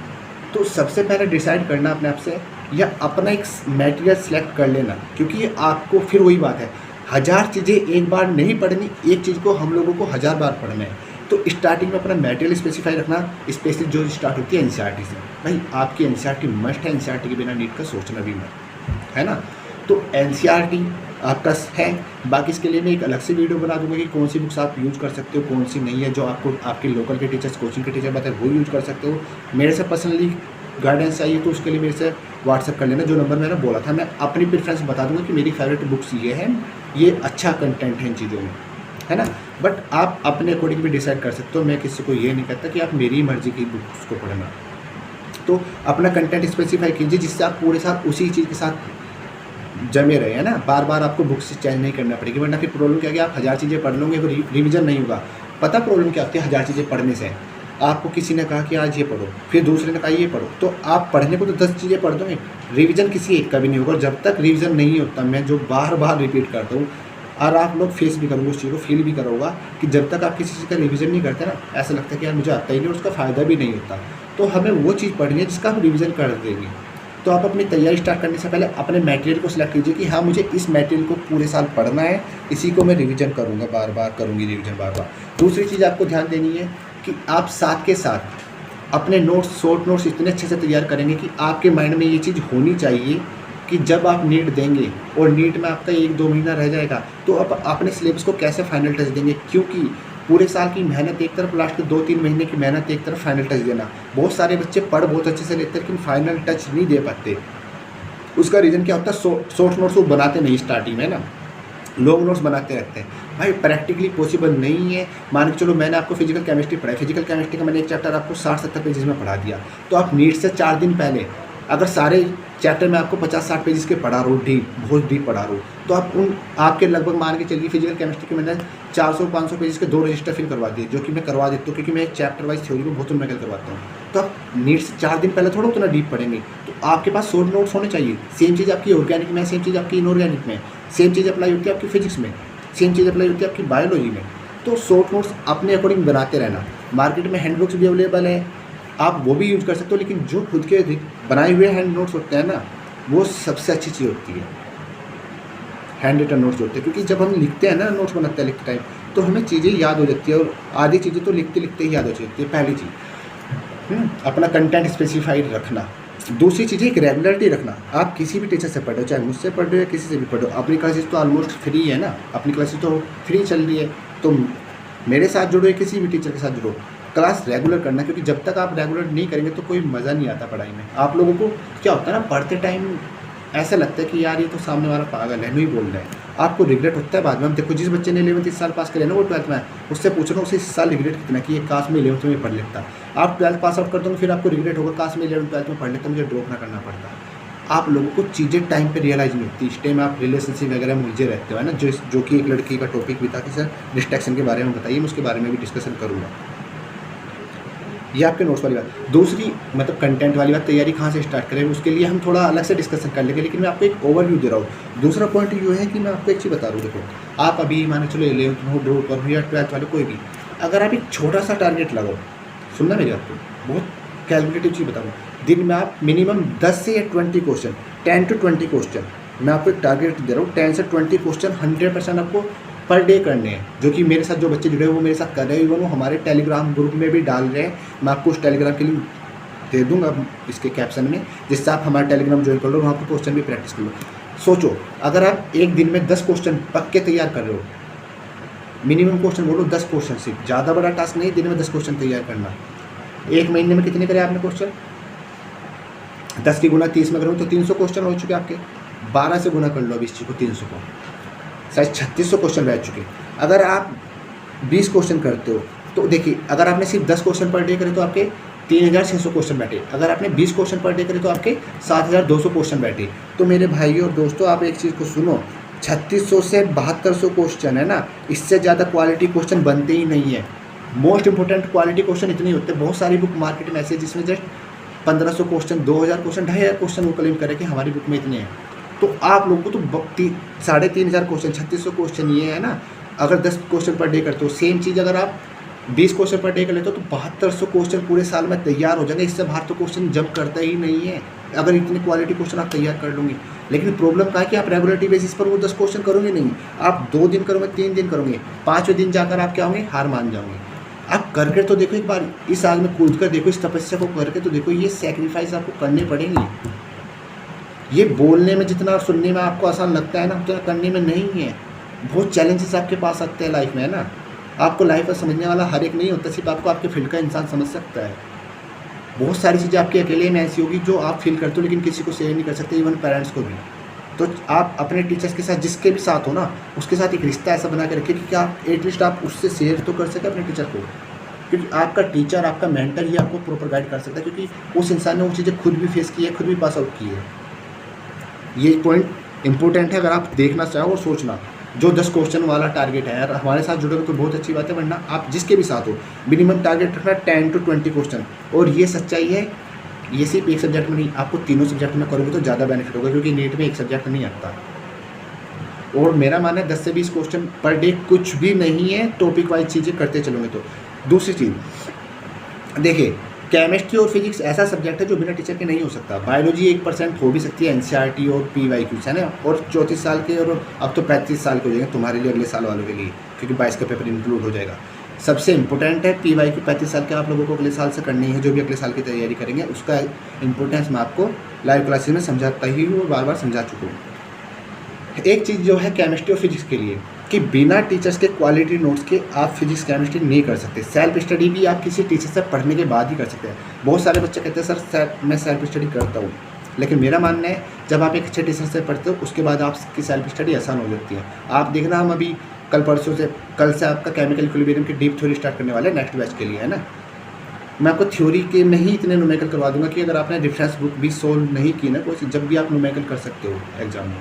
तो सबसे पहले डिसाइड करना अपने आप से, या अपना एक मटेरियल सेलेक्ट कर लेना, क्योंकि आपको फिर वही बात है, 1000 चीज़ें एक बार नहीं पढ़नी, एक चीज़ को हम लोगों को 1000 बार पढ़ना है। तो स्टार्टिंग में अपना मटेरियल स्पेसिफाई रखना, स्पेशली जो स्टार्ट होती है एनसीईआरटी से। भाई आपकी एनसीईआरटी मस्ट है, एनसीईआरटी के बिना नीट का सोचना भी मत, है ना। तो एनसीईआरटी आपका है, बाकी इसके लिए मैं एक अलग से वीडियो बना दूंगा कि कौन सी बुक्स आप यूज़ कर सकते हो, कौन सी नहीं है, जो आपको आपके लोकल के टीचर्स, कोचिंग के टीचर बताए वो यूज़ कर सकते हो। मेरे से पर्सनली गाइडेंस चाहिए तो उसके लिए मेरे से व्हाट्सअप कर लेना, जो नंबर मैंने बोला था। मैं अपनी प्रेफरेंस बता दूंगा कि मेरी फेवरेट बुक्स ये है, ये अच्छा कंटेंट है इन चीज़ों में, है ना। बट आप अपने अकॉर्डिंग भी डिसाइड कर सकते हो, मैं किसी को ये नहीं कहता कि आप मेरी मर्जी की बुक्स को पढ़ना। तो अपना कंटेंट स्पेसिफाई कीजिए जिससे आप पूरे साथ उसी चीज़ के साथ जमे रहे, है ना। बार बार आपको बुक्स चेंज नहीं करना पड़ेगी, वरना फिर प्रॉब्लम क्या है कि आप 1000 चीज़ें पढ़ लोगे, रिविजन नहीं होगा। पता प्रॉब्लम क्या होती है 1000 चीज़ें पढ़ने से, आपको किसी ने कहा कि आज ये पढ़ो, फिर दूसरे ने कहा ये पढ़ो, तो आप पढ़ने को तो 10 चीज़ें पढ़ दोगे, रिवीजन किसी एक का भी नहीं होगा। जब तक रिवीजन नहीं होता, मैं जो बार बार रिपीट करता हूँ, और आप लोग फेस भी करोगे उस चीज़ को, फील भी करोगा कि जब तक आप किसी चीज़ का रिवीजन नहीं करते ना, ऐसा लगता है कि यार मुझे आता ही नहीं और उसका फ़ायदा भी नहीं होता। तो हमें वो चीज़ पढ़नी है जिसका हम रिवीजन कर देंगे। तो आप अपनी तैयारी स्टार्ट करने से पहले अपने मटेरियल को सिलेक्ट कीजिए कि हाँ मुझे इस मटेरियल को पूरे साल पढ़ना है, इसी को मैं रिवीजन करूँगा, बार बार करूँगी रिवीजन बार बार। दूसरी चीज़ आपको ध्यान देनी है कि आप साथ के साथ अपने नोट्स, शॉर्ट नोट्स इतने अच्छे से तैयार करेंगे कि आपके माइंड में ये चीज़ होनी चाहिए कि जब आप नीट देंगे और नीट में आपका 1-2 महीना रह जाएगा, तो आप अपने सिलेबस को कैसे फाइनल टच देंगे। क्योंकि पूरे साल की मेहनत एक तरफ, लास्ट के 2-3 महीने की मेहनत एक तरफ, फाइनल टच देना। बहुत सारे बच्चे पढ़ बहुत अच्छे से लेते हैं लेकिन फाइनल टच नहीं दे पाते। उसका रीज़न क्या होता है, शॉर्ट नोट्स वो बनाते नहीं स्टार्टिंग में ना, लॉन्ग नोट्स बनाते रहते हैं। भाई प्रैक्टिकली पॉसिबल नहीं है। मान के चलो मैंने आपको फिजिकल केमिस्ट्री पढ़ाई, फिजिकल केमिस्ट्री का मैंने एक चैप्टर आपको 60-70 पेजेस में पढ़ा दिया, तो आप नीट से 4 दिन पहले अगर सारे चैप्टर में आपको 50-60 पेजेस के पढ़ा रहा हूँ, बहुत डीप पढ़ा रहा हूँ, तो आप आपके लगभग मान के चलिए फिजिकल केमिस्ट्री के मैंने 400-500 पेजेस के 2 रजिस्टर फिल करवा दिए, जो कि मैं करवा देता हूँ क्योंकि मैं चैप्टर वाइज थ्योरी को बहुत नकल करवाता हूँ। तो आप नीट से 4 दिन पहले थोड़ा उतना डीप पढ़ेंगे, तो आपके पास शॉर्ट नोट्स होने चाहिए। सेम चीज़ आपकी ऑर्गेनिक में, सेम चीज़ आपकी इनऑर्गेनिक में, सेम चीज़ अप्लाई होती है आपकी फिजिक्स में, सेम चीज़ अप्लाई होती है आपकी बायोलॉजी में। तो शॉर्ट नोट्स अपने अकॉर्डिंग बनाते रहना। मार्केट में हैंड बुक्स भी अवेलेबल है, आप वो भी यूज़ कर सकते हो, लेकिन जो खुद के बनाए हुए हैंड नोट्स होते हैं ना, वो सबसे अच्छी चीज़ होती है। हैंड रिटन नोट्स होते हैं, क्योंकि जब हम लिखते हैं ना, नोट्स बनाते हैं लिखते टाइम, तो हमें चीज़ें याद हो जाती है, और आधी चीज़ें तो लिखते लिखते ही याद हो जाती है। पहली चीज़ अपना कंटेंट स्पेसिफाइड रखना। दूसरी चीज़ एक रेगुलरिटी रखना। आप किसी भी टीचर से पढ़ो, चाहे मुझसे पढ़ रहे हो या किसी से भी पढ़ो, अपनी क्लासेस तो ऑलमोस्ट फ्री है ना, अपनी क्लासेस तो फ्री चल रही है, तो मेरे साथ जुड़ो या किसी भी टीचर के साथ जुड़ो, क्लास रेगुलर करना, क्योंकि जब तक आप रेगुलर नहीं करेंगे तो कोई मज़ा नहीं आता पढ़ाई में। आप लोगों को क्या होता है ना, पढ़ते टाइम ऐसा लगता है कि यार ये तो सामने वाला पागल है, नहीं बोल रहा है, आपको रिग्रेट होता है बाद में। हम देखो, जिस बच्चे ने 11th इस साल पास करे ना, वो 12th में है, उससे पूछ रहा हूँ उसे इस साल रिग्रेट कितना कि ये काश में 11th में पढ़ लेता। आप 12th पास आउट कर दोगे, फिर आपको रिग्रेट होगा काश में 11th-12th में पढ़ लेता, मुझे ड्रॉप ना करना पड़ता। आप लोगों को चीज़ें टाइम पे रियलाइज़ नहीं होती, इस टाइम आप रिलेशनशिप वगैरह में उलझे रहते हो, है ना, जो कि एक लड़की का टॉपिक भी था कि सर डिस्ट्रैक्शन के बारे में बताइए, मैं उसके बारे में भी डिस्कशन करूँगा। ये आपके नोट्स वाली बात। दूसरी मतलब कंटेंट वाली बात, तैयारी कहाँ से स्टार्ट करें, उसके लिए हम थोड़ा अलग से डिस्कशन कर लेंगे, लेकिन मैं आपको एक ओवरव्यू दे रहा हूँ। दूसरा पॉइंट ये है कि मैं आपको एक चीज़ बता रहा हूँ, देखो आप अभी माने चलो 11th में हो, ड्रॉप कर हो या 12th वाले कोई भी, अगर आप एक छोटा सा टारगेट लगाओ, सुनना मेरी आपको बहुत कैलकुलेटिव चीज़ बताऊँ, दिन में आप मिनिमम 10 से या 20 क्वेश्चन, 10 to 20 क्वेश्चन, मैं आपको एक टारगेट दे रहा हूँ, 10 से 20 क्वेश्चन 100% आपको पर डे करने हैं, जो कि मेरे साथ जो बच्चे जुड़े हैं वो मेरे साथ कर रहे हैं, इवन वो हमारे टेलीग्राम ग्रुप में भी डाल रहे हैं। मैं आपको उस टेलीग्राम के लिंक दे दूँगा इसके कैप्शन में, जिससे आप हमारा टेलीग्राम ज्वाइन कर लो, वहाँ पर क्वेश्चन भी प्रैक्टिस कर लो। सोचो अगर आप एक दिन में 10 क्वेश्चन पक्के तैयार कर रहे हो, मिनिमम क्वेश्चन बोलो 10 क्वेश्चन, से ज़्यादा बड़ा टास्क नहीं, दिन में 10 क्वेश्चन तैयार करना। एक महीने में कितने करे आपने क्वेश्चन, 10 की गुना 30 में करो तो 300 क्वेश्चन हो चुके आपके। 12 से गुना कर लो अब इस चीज़ को, 300 को, शायद 3600 क्वेश्चन बैठ चुके। अगर आप 20 क्वेश्चन करते हो तो देखिए, अगर आपने सिर्फ 10 क्वेश्चन पर डे करे तो आपके 3600 क्वेश्चन बैठे, अगर आपने 20 क्वेश्चन पर डे करे तो आपके 7200 क्वेश्चन बैठे। तो मेरे भाइयों और दोस्तों, आप एक चीज़ को सुनो, 3600 से 7200 क्वेश्चन है ना, इससे ज़्यादा क्वालिटी क्वेश्चन बनते ही नहीं है। मोस्ट इंपॉर्टेंट क्वालिटी क्वेश्चन इतने होते हैं, बहुत सारी बुक मार्केट में ऐसे जिसमें जस्ट 1500 क्वेश्चन, 2000 क्वेश्चन, 2500 क्वेश्चन वो क्लेम करें कि हमारी बुक में इतने हैं। तो आप लोगों को तो 3500 क्वेश्चन, 3600 क्वेश्चन ये है ना, अगर 10 क्वेश्चन पर डे करते हो, सेम चीज़ अगर आप 20 क्वेश्चन पर डे कर लेते हो तो 7200 क्वेश्चन पूरे साल में तैयार हो जाएंगे। इससे बाहर तो क्वेश्चन जंप करता ही नहीं है, अगर इतनी क्वालिटी क्वेश्चन आप तैयार कर लूँगी। लेकिन प्रॉब्लम क्या है कि आप रेगुलरिटी बेसिस पर वो 10 क्वेश्चन करोगे नहीं, आप 2 दिन करोगे, 3 दिन करोगे, 5वें दिन जाकर आप क्या होंगे, हार मान जाओगे। आप करके तो देखो एक बार, इस आग में कूद कर देखो, इस तपस्या को करके तो देखो, ये सेक्रीफाइस आपको करने पड़ेंगे। ये बोलने में जितना और सुनने में आपको आसान लगता है ना, उतना करने में नहीं है। बहुत चैलेंजेस आपके पास आते हैं लाइफ में, है ना। आपको लाइफ में समझने वाला हर एक नहीं होता, सिर्फ आपको आपके फील्ड का इंसान समझ सकता है। बहुत सारी चीज़ें आपके अकेले में ऐसी होगी जो आप फील करते हो लेकिन किसी को शेयर नहीं कर सकते, इवन पेरेंट्स को भी। तो आप अपने टीचर्स के साथ, जिसके भी साथ हो ना, उसके साथ एक रिश्ता ऐसा बना के रखिए कि आप एटलीस्ट आप उससे शेयर तो कर सके अपने टीचर को, क्योंकि आपका टीचर, आपका मेंटर ही आपको प्रॉपर गाइड कर सकता है, क्योंकि उस इंसान ने वो चीज़ें खुद भी फेस की है, खुद भी पास आउट की है। ये पॉइंट इंपॉर्टेंट है, अगर आप देखना चाहो और सोचना। जो 10 क्वेश्चन वाला टारगेट है यार, हमारे साथ जुड़ोगे तो बहुत अच्छी बात है, वरना आप जिसके भी साथ हो मिनिमम टारगेट रखना 10 to 20 क्वेश्चन। और ये सच्चाई है, ये सिर्फ एक सब्जेक्ट में नहीं, आपको तीनों सब्जेक्ट में करोगे तो ज़्यादा बेनिफिट होगा, क्योंकि नीट में एक सब्जेक्ट नहीं आता। और मेरा मानना है 10 से 20 क्वेश्चन पर डे कुछ भी नहीं है, टॉपिक वाइज चीज़ें करते चलोगे तो। दूसरी चीज़ देखिए, केमिस्ट्री और फिजिक्स ऐसा सब्जेक्ट है जो बिना टीचर के नहीं हो सकता। बायोलॉजी 1% हो भी सकती है, एनसीईआरटी और पीवाईक्यूज, है ना, और 34 साल के, और अब तो 35 साल के हो जाएंगे तुम्हारे लिए, अगले साल वालों के लिए, क्योंकि 22 का पेपर इंक्लूड हो जाएगा। सबसे इंपॉर्टेंट है पीवाईक्यू, 35 साल के आप लोगों को अगले साल से करनी है, जो भी अगले साल की तैयारी करेंगे उसका इंपॉर्टेंस मैं आपको लाइव क्लासेस में समझाता ही हूँ, बार बार समझा चुका हूँ। एक चीज़ जो है केमिस्ट्री और फिजिक्स के लिए, कि बिना टीचर्स के क्वालिटी नोट्स के आप फिजिक्स केमिस्ट्री नहीं कर सकते। सेल्फ स्टडी भी आप किसी टीचर से पढ़ने के बाद ही कर सकते हैं। बहुत सारे बच्चे कहते हैं सर मैं सेल्फ स्टडी करता हूँ, लेकिन मेरा मानना है जब आप एक अच्छे टीचर से पढ़ते हो उसके बाद आपकी सेल्फ स्टडी आसान हो जाती है। आप देखना, हम अभी कल से आपका केमिकल इक्विलिब्रियम की डीप थ्योरी स्टार्ट करने वाले हैं नेक्स्ट बैच के लिए, है ना। मैं आपको थ्योरी के में ही इतने न्यूमेरिकल करवा दूंगा कि अगर आपने रेफरेंस बुक भी सोल्व नहीं की ना कोई, जब भी आप न्यूमेरिकल कर सकते हो एग्जाम में।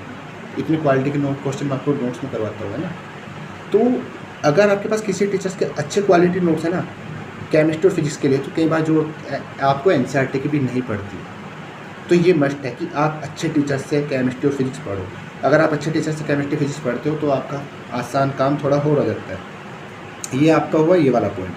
इतनी क्वालिटी के क्वेश्चन मैं आपको नोट्स में करवाता हूँ, है ना। तो अगर आपके पास किसी टीचर्स के अच्छे क्वालिटी नोट्स है ना केमिस्ट्री और फिजिक्स के लिए, तो कई बार जो आपको एनसीईआरटी की भी नहीं पड़ती, तो ये मस्ट है कि आप अच्छे टीचर से केमिस्ट्री और फिजिक्स पढ़ो। अगर आप अच्छे टीचर से केमिस्ट्री फिजिक्स पढ़ते हो तो आपका आसान काम थोड़ा हो रहा जाता है। ये आपका हुआ ये वाला पॉइंट,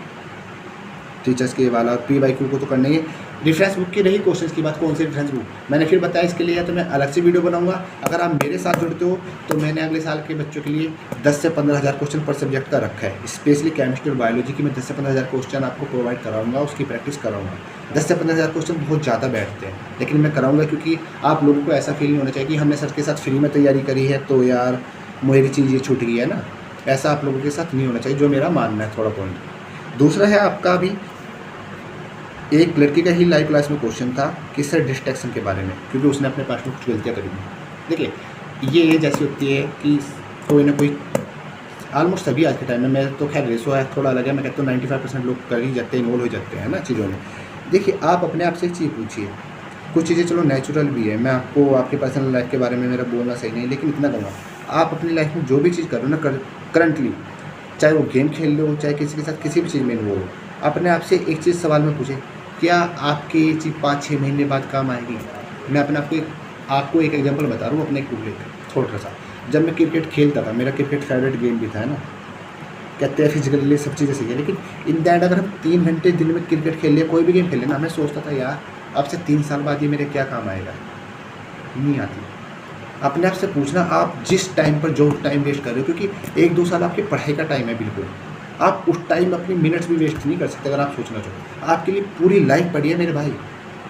टीचर्स के वाला। PYQ को तो करना ही है। रेफरेंस बुक की रही क्वेश्चंस की बात, कौन सी रेफरेंस बुक मैंने फिर बताया, इसके लिए तो मैं अलग से वीडियो बनाऊंगा। अगर आप मेरे साथ जुड़ते हो तो मैंने अगले साल के बच्चों के लिए 10 से 15 हज़ार क्वेश्चन पर सब्जेक्ट का रखा है। स्पेशली केमिस्ट्री और बायोलॉजी की मैं 10 से 15 हज़ार क्वेश्चन आपको प्रोवाइड कराऊंगा, उसकी प्रैक्टिस कराऊंगा। 10 से 15 हज़ार क्वेश्चन बहुत ज़्यादा बैठते हैं, लेकिन मैं कराऊंगा क्योंकि आप लोगों को ऐसा फील नहीं होना चाहिए कि हमने सर के साथ फ्री में तैयारी करी है तो यार मेरी चीज़ ये छूट गई है ना। ऐसा आप लोगों के साथ नहीं होना चाहिए, जो मेरा मानना है थोड़ा पॉइंट। दूसरा है आपका, अभी एक लड़की का ही लाइव क्लास में क्वेश्चन था कि सर डिस्ट्रैक्शन के बारे में, क्योंकि उसने अपने पास में कुछ गलतियाँ करी हैं। देखिए ये जैसी होती है कि कोई ना कोई, ऑलमोस्ट सभी आज के टाइम में, मैं तो खैर रेसो है थोड़ा अलग है, मैं कहता हूँ 95% लोग कर ही जाते हैं, इन्वॉल्व हो जाते हैं ना चीज़ों में। देखिए आप अपने आप से एक चीज़ पूछिए, कुछ चीज़ें चलो नेचुरल भी है, मैं आपको आपके पर्सनल लाइफ के बारे में मेरा बोलना सही नहीं, लेकिन इतना कहूँगा, आप अपनी लाइफ में जो भी चीज़ करो ना करंटली, चाहे वो गेम खेल लो, चाहे किसी के साथ किसी भी चीज़ में इन्वॉल्व हो, अपने आप से एक चीज़ सवाल में पूछे, क्या आपकी ये चीज़ 5-6 महीने बाद काम आएगी। मैं अपने आपको एक एग्जांपल बता रहा हूँ अपने एक छोटा सा। जब मैं क्रिकेट खेलता था, मेरा क्रिकेट फेवरेट गेम भी था, है ना। कहते हैं फिजिकली सब चीज़ें सही है, लेकिन इन दैट अगर हम 3 घंटे दिन में क्रिकेट खेल लिया, कोई भी गेम खेल लेना, मैं सोचता था यार अब से 3 साल बाद ये मेरे क्या काम आएगा, नहीं आती। अपने आप से पूछना, आप जिस टाइम पर जो टाइम वेस्ट कर रहे हो, क्योंकि 1-2 साल आपकी पढ़ाई का टाइम है, बिल्कुल आप उस टाइम अपनी मिनट्स भी वेस्ट नहीं कर सकते। अगर आप सोचना चाहो, आपके लिए पूरी लाइफ पड़ी है मेरे भाई,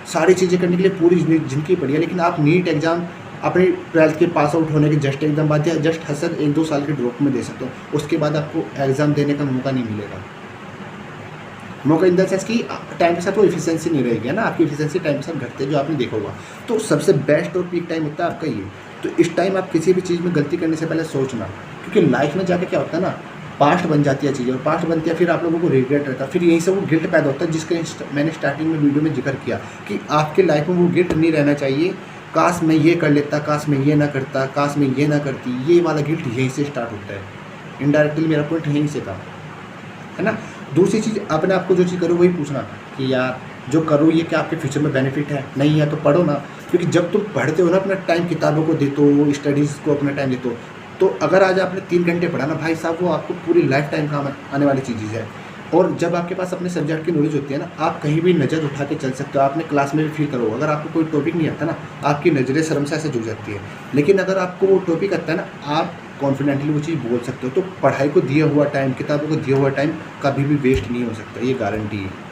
सारी चीज़ें करने के लिए पूरी जिंदगी पड़ी है, लेकिन आप नीट एग्ज़ाम अपने 12th के पास आउट होने के जस्ट एकदम बाद या जस्ट हसन 1-2 साल के ड्रॉप में दे सकते हो, उसके बाद आपको एग्ज़ाम देने का मौका नहीं मिलेगा। मौका इन द सेंस कि टाइम के साथ वो एफिशिएंसी नहीं रहेगी, है ना, आपकी एफिशिएंसी टाइम के साथ घटते जो आपने देखा होगा। तो सबसे बेस्ट और पीक टाइम होता है आपका ये। तो इस टाइम आप किसी भी चीज़ में गलती करने से पहले सोचना, क्योंकि लाइफ में जाके क्या होता है ना, पास्ट बन जाती है चीज़ें, और पास्ट बनती है फिर आप लोगों को रिग्रेट रहता है, फिर यहीं से वो गिल्ट पैदा होता है, जिसके मैंने स्टार्टिंग में वीडियो में जिक्र किया कि आपके लाइफ में वो गिल्ट नहीं रहना चाहिए, काश मैं ये कर लेता, काश मैं ये ना करता, काश मैं ये ना करती, ये वाला गिल्ट यहीं से स्टार्ट होता है। इनडायरेक्टली मेरा पॉइंट यहीं से था, है ना। दूसरी चीज़, अपने आप को जो चीज़ करो वही पूछना कि यार जो करो ये क्या आपके फ्यूचर में बेनिफिट है, नहीं है तो पढ़ो ना। क्योंकि जब तुम पढ़ते हो ना, अपना टाइम किताबों को देते हो, स्टडीज़ को अपना टाइम देते हो, तो अगर आज आपने 3 घंटे पढ़ा ना भाई साहब, वो आपको पूरी लाइफ टाइम काम आने वाली चीज़ है। और जब आपके पास अपने सब्जेक्ट की नॉलेज होती है ना, आप कहीं भी नज़र उठा के चल सकते हो। आपने क्लास में भी फील करो, अगर आपको कोई टॉपिक नहीं आता ना, आपकी नज़रें शर्मसा से जुड़ जाती है, लेकिन अगर आपको वो टॉपिक आता है ना, आप कॉन्फिडेंटली वो चीज़ बोल सकते हो। तो पढ़ाई को दिया हुआ टाइम, किताबों को दिया हुआ टाइम कभी भी वेस्ट नहीं हो सकता, ये गारंटी है।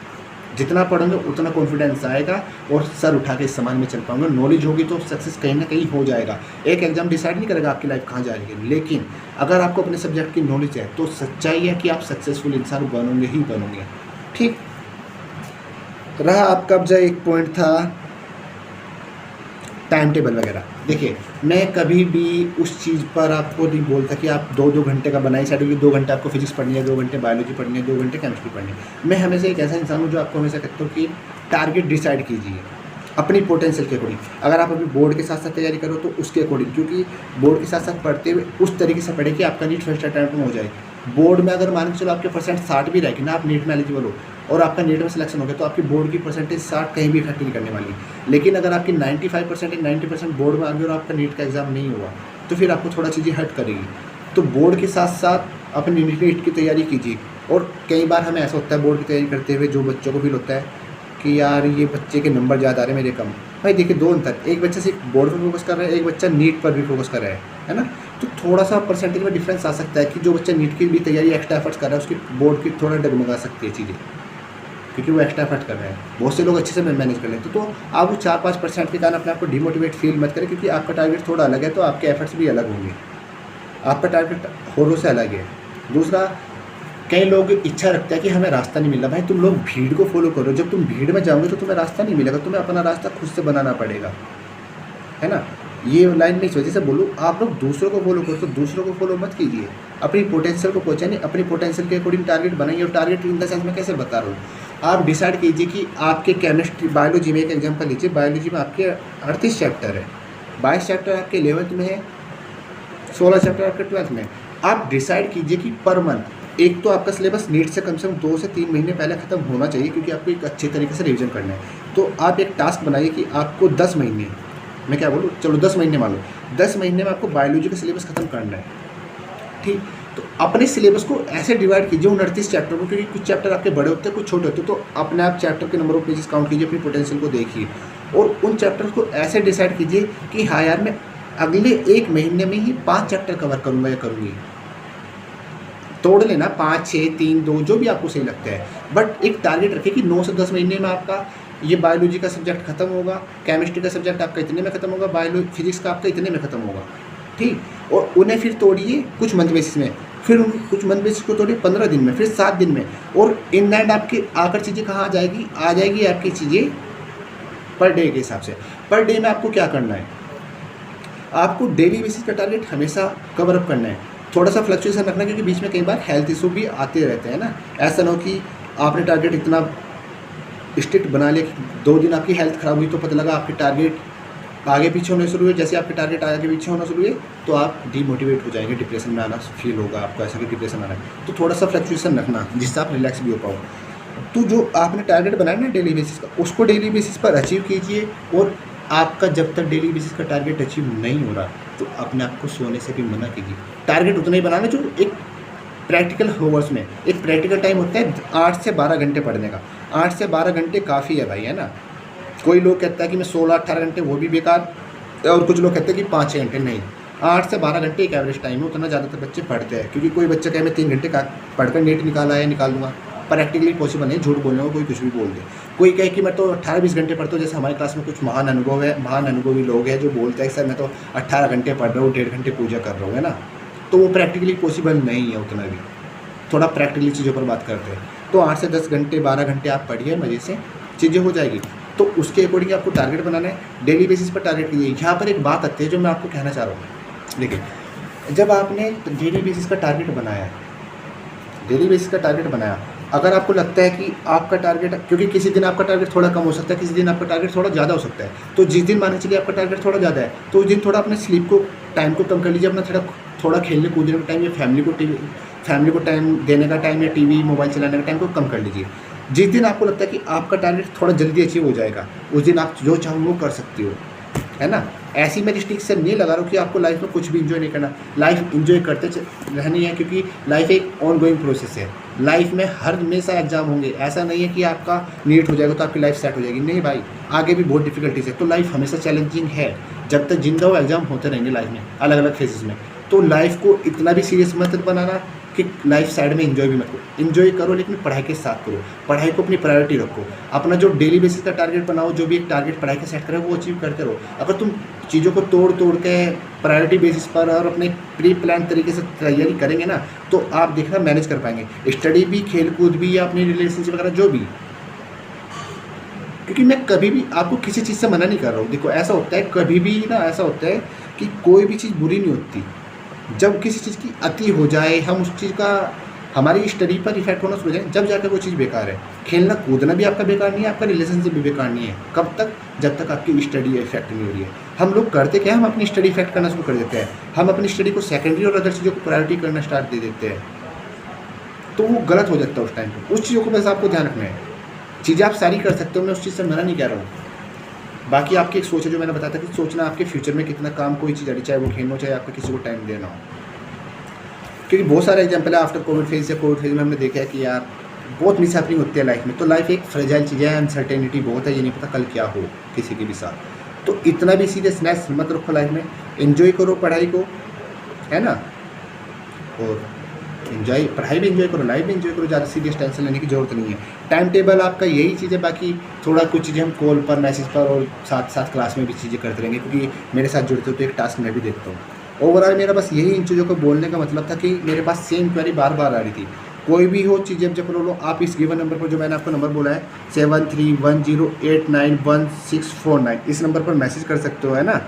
जितना पढ़ोगे उतना कॉन्फिडेंस आएगा और सर उठा के इस समाज में चल पाऊंगा। नॉलेज होगी तो सक्सेस कहीं ना कहीं हो जाएगा। एक एग्जाम डिसाइड नहीं करेगा आपकी लाइफ कहाँ जाएगी, लेकिन अगर आपको अपने सब्जेक्ट की नॉलेज है तो सच्चाई है कि आप सक्सेसफुल इंसान बनोगे ही बनोगे। ठीक रहा आपका अब एक पॉइंट था टाइम टेबल वगैरह। देखिए मैं कभी भी उस चीज़ पर आपको नहीं बोलता कि आप 2-2 घंटे का बनाई शेड्यूल, 2 घंटे आपको फिजिक्स पढ़नी है, 2 घंटे बायोलॉजी पढ़नी है, 2 घंटे केमिस्ट्री पढ़नी है। मैं हमेशा एक ऐसा इंसान हूँ जो आपको हमेशा कहता हूँ कि टारगेट डिसाइड कीजिए अपनी पोटेंशियल के अकॉर्डिंग। अगर आप अभी बोर्ड के साथ साथ तैयारी करो तो उसके अकॉर्डिंग, क्योंकि बोर्ड के साथ साथ पढ़ते हुए उस तरीके से पढ़े कि आपका नीट फर्स्ट अटैम्प्ट में हो जाए। बोर्ड में अगर मान के चलो आपके परसेंट 60 भी रहेगी ना, आप नीट में एलिजिबल हो और आपका नीट में सिलेक्शन हो गया, तो आपकी बोर्ड की परसेंटेज 60 कहीं भी इफेक्ट नहीं करने वाली। लेकिन अगर आपकी 95% या 90% बोर्ड में आ गई और आपका नीट का एग्जाम नहीं हुआ, तो फिर आपको थोड़ा चीज़ें हर्ट करेगी। तो बोर्ड के साथ साथ अपनी नीट की तैयारी कीजिए। और कई बार हमें ऐसा होता है बोर्ड की तैयारी करते हुए, जो बच्चों को फील होता है कि यार ये बच्चे के नंबर ज़्यादा आ रहे हैं मेरे कम। भाई देखिए दो अंतर, एक बच्चा सिर्फ बोर्ड पर फोकस कर रहा है, एक बच्चा नीट पर भी फोकस कर रहा है ना। तो थोड़ा सा परसेंटेज में डिफरेंस आ सकता है कि जो बच्चा नीट की भी तैयारी एक्स्ट्रा एफर्ट्स कर रहा है, उसकी बोर्ड की थोड़ा डगमगा सकती है चीज़ें, क्योंकि वो एक्स्ट्रा एफर्ट कर रहे हैं। बहुत से लोग अच्छे से मैनेज कर लेते, तो आप वो 4-5% के कारण अपने आप को डिमोटिवेट फील मत करें, क्योंकि आपका टारगेट थोड़ा अलग है, तो आपके एफर्ट्स भी अलग होंगे, आपका टारगेट होरों से अलग है। दूसरा, कई लोग इच्छा रखते हैं कि हमें रास्ता नहीं मिल रहा। भाई तुम लोग भीड़ को फॉलो करो, जब तुम भीड़ में जाओगे तो तुम्हें रास्ता नहीं मिलेगा, तुम्हें अपना रास्ता खुद से बनाना पड़ेगा, है ना। ये लाइन में इस वजह से बोलूँ, आप लोग दूसरों को फॉलो करो, तो दूसरों को फॉलो मत कीजिए, अपनी पोटेंशियल को पहुँचाने, अपनी पोटेंशियल के अकॉर्डिंग टारगेट बनाइए। और टारगेट इन द सेंस में कैसे बता रहा हूँ, आप डिसाइड कीजिए कि आपके केमिस्ट्री बायोलॉजी में, एक एग्जांपल लीजिए, बायोलॉजी में आपके 38 चैप्टर है, 22 चैप्टर आपके 11th में है, 16 चैप्टर आपके 12th में। आप डिसाइड कीजिए कि पर मंथ एक तो आपका सिलेबस नीट से कम 2 से 3 महीने पहले ख़त्म होना चाहिए, क्योंकि आपको एक अच्छे तरीके से रिवीजन करना है। तो आप एक टास्क बनाइए कि आपको 10 महीने, मैं क्या बोलूँ, चलो 10 महीने मान लो, 10 महीने में आपको बायोलॉजी का सिलेबस ख़त्म करना है, ठीक। तो अपने सिलेबस को ऐसे डिवाइड कीजिए उन 38 चैप्टर को, क्योंकि कुछ चैप्टर आपके बड़े होते हैं, कुछ छोटे होते हैं, तो अपने आप चैप्टर के नंबर ऑफ पेजेस काउंट कीजिए, अपनी पोटेंशियल को देखिए, और उन चैप्टर्स को ऐसे डिसाइड कीजिए कि हाँ यार, मैं अगले 1 महीने में ही 5 चैप्टर कवर करूँगा या करूँगी। तोड़ लेना 5, 6, 3, 2 जो भी आपको सही लगता है, बट एक टारगेट रखिए कि 9 से 10 महीने में आपका ये बायोलॉजी का सब्जेक्ट खत्म होगा, केमिस्ट्री का सब्जेक्ट आपका इतने में खत्म होगा, फिजिक्स का आपका इतने में खत्म होगा, ठीक। और उन्हें फिर तोड़िए कुछ मंथ बेसिस में, फिर उन कुछ मंथ बेसिस को तोड़िए 15 दिन में, फिर 7 दिन में, और इन एंड आपकी आकर चीज़ें कहाँ आ जाएगी आपकी चीज़ें पर डे के हिसाब से। पर डे में आपको क्या करना है, आपको डेली बेसिस का टारगेट हमेशा कवर अप करना है, थोड़ा सा फ्लक्चुएशन रखना, क्योंकि बीच में कई बार हेल्थ इशू भी आते रहते हैं ना। ऐसा ना हो कि आपने टारगेट इतना स्ट्रिक्ट बना लिया कि 2 दिन आपकी हेल्थ ख़राब हुई तो पता लगा आपके टारगेट आगे पीछे होने शुरू हुए, जैसे आपके टारगेट आगे पीछे होना शुरू हुए तो आप डीमोटिवेट हो जाएंगे, डिप्रेशन में आना फील होगा आपको, ऐसा कि डिप्रेशन आना है। तो थोड़ा सा फ्लक्चुएशन रखना जिससे आप रिलैक्स भी हो पाओ। तो जो आपने टारगेट बनाया ना डेली बेसिस का, उसको डेली बेसिस पर अचीव कीजिए, और आपका जब तक डेली बेसिस का टारगेट अचीव नहीं हो रहा तो अपने आप को सोने से भी मना कीजिए। टारगेट उतना ही बनाना जो एक प्रैक्टिकल होवर्स में, एक प्रैक्टिकल टाइम होता है 8 से 12 घंटे पढ़ने का। 8 से 12 घंटे काफ़ी है भाई, है ना। कोई लोग कहता है कि मैं 16-18 घंटे, वो भी बेकार, और कुछ लोग कहते हैं कि 5-6 घंटे। नहीं, 8 से 12 घंटे एक एवरेज टाइम है, उतना ज़्यादातर बच्चे पढ़ते हैं। क्योंकि कोई बच्चा कहे मैं 3 घंटे का पढ़कर नेट निकाला है, निकाल दूँगा, प्रैक्टिकली पॉसिबल नहीं, झूठ बोलने को कोई कुछ भी बोल दे। कोई कहे कि मैं तो 18-20 घंटे पढ़ता हूँ, जैसे हमारे क्लास में कुछ महान अनुभवी लोग हैं जो बोलते हैं कि सर मैं तो 18 घंटे पढ़ रहा हूँ, 1.5 घंटे पूजा कर रहा हूँ, है ना। तो वो प्रैक्टिकली पॉसिबल नहीं है उतना भी, थोड़ा प्रैक्टिकली चीज़ों पर बात करते हैं। तो 8 से 10 घंटे 12 घंटे आप पढ़िए, मज़े से चीज़ें हो जाएगी। तो उसके अकॉर्डिंग आपको टारगेट बनाना है, डेली बेसिस पर टारगेट कीजिए। यहाँ पर एक बात आती है जो मैं आपको कहना चाह रहा हूँ। देखिए, जब आपने डेली बेसिस का टारगेट बनाया, अगर आपको लगता है कि आपका टारगेट, क्योंकि किसी दिन आपका टारगेट थोड़ा कम हो सकता है, किसी दिन आपका टारगेट थोड़ा ज़्यादा हो सकता है, तो जिस दिन मान चलिए आपका टारगेट थोड़ा ज़्यादा है तो उस दिन थोड़ा अपने स्लीप को, टाइम को कम कर लीजिए, अपना थोड़ा खेलने कूदने का टाइम या फैमिली को टाइम देने का टाइम या टीवी मोबाइल चलाने का टाइम को कम कर लीजिए। जिस दिन आपको लगता है कि आपका टारगेट थोड़ा जल्दी अचीव हो जाएगा, उस दिन आप जो चाहो वो कर सकती हो, है ना। ऐसी मैं रिस्ट्रिक्शन नहीं लगा रहा हूँ कि आपको लाइफ में कुछ भी इंजॉय नहीं करना, लाइफ इंजॉय करते रहनी है, क्योंकि लाइफ एक ऑन गोइंग प्रोसेस है। लाइफ में हर हमेशा एग्जाम होंगे, ऐसा नहीं है कि आपका नीट हो जाएगा तो आपकी लाइफ सेट हो जाएगी, नहीं भाई, आगे भी बहुत डिफिकल्टीज है। तो लाइफ हमेशा चैलेंजिंग है, जब तक जिंदा हो एग्जाम होते रहेंगे लाइफ में, अलग अलग फेजेस में। तो लाइफ को इतना भी सीरियस मत बनाना कि लाइफ साइड में एंजॉय भी मत करो, एंजॉय करो लेकिन पढ़ाई के साथ करो, पढ़ाई को अपनी प्रायोरिटी रखो। अपना जो डेली बेसिस का टारगेट बनाओ, जो भी एक टारगेट पढ़ाई का सेट करे वो अचीव करते रहो। अगर तुम चीज़ों को तोड़ के प्रायोरिटी बेसिस पर और अपने प्री प्लान तरीके से तैयारी करेंगे ना, तो आप देखना मैनेज कर पाएंगे, स्टडी भी, खेल कूद भी, या अपनी रिलेशनशिप वगैरह जो भी। क्योंकि मैं कभी भी आपको किसी चीज़ से मना नहीं कर रहा हूँ। देखो, ऐसा होता है कभी भी ना, ऐसा होता है कि कोई भी चीज़ बुरी नहीं होती, जब किसी चीज़ की अति हो जाए, हम उस चीज़ का हमारी स्टडी पर इफेक्ट होना शुरू हो जाए, जब जाकर वो चीज़ बेकार है। खेलना कूदना भी आपका बेकार नहीं है, आपका रिलेशनशिप भी बेकार नहीं है। कब तक? जब तक आपकी स्टडी इफेक्ट नहीं हो रही है। हम लोग करते क्या, हम अपनी स्टडी इफेक्ट करना शुरू कर देते हैं, हम अपनी स्टडी को सेकेंडरी और अदर चीज़ों को प्रायोरिटी करना स्टार्ट दे देते हैं, तो वो गलत हो जाता है उस टाइम पर। उस चीज़ों को बस आपको ध्यान रखना है। चीज़ें आप सारी कर सकते हो, मैं उस चीज़ से मना नहीं कह रहा हूँ। बाकी आपकी एक सोच है, जो मैंने बताया था कि सोचना आपके फ्यूचर में कितना काम कोई चीज़ आ रही, चाहे वो खेलना हो, चाहे आपको किसी को टाइम देना हो। क्योंकि बहुत सारे एग्जाम्पल है आफ्टर कोविड फेज या कोविड फेज में हमने देखा है कि यार बहुत मिस हैपनिंग होती है लाइफ में। तो लाइफ एक फ्रेजाइल चीज़ है, अनसर्टेनिटी बहुत है, ये नहीं पता कल क्या हो किसी के भी साथ। तो इतना भी सीरियसनेस मत रखो लाइफ में, एंजॉय करो पढ़ाई को, है ना, और एंजॉय, पढ़ाई भी एंजॉय करो, लाइफ भी एंजॉय करो, ज़्यादा सीरियस टेंशन लेने की जरूरत नहीं है। टाइम टेबल आपका यही चीज़ है, बाकी थोड़ा कुछ चीज़ें हम कॉल पर, मैसेज पर और साथ साथ क्लास में भी चीज़ें करते रहेंगे, क्योंकि मेरे साथ जुड़ते हो तो एक टास्क मैं भी देखता हूँ। ओवरऑल मेरा बस यही इन चीज़ों को बोलने का मतलब था कि मेरे पास सेम क्वेरी बार बार आ रही थी। कोई भी हो चीज़ें जब लो, आप इस गिवन नंबर पर, जो मैंने आपको नंबर बोला है 7310891649, इस नंबर पर मैसेज कर सकते हो, है ना।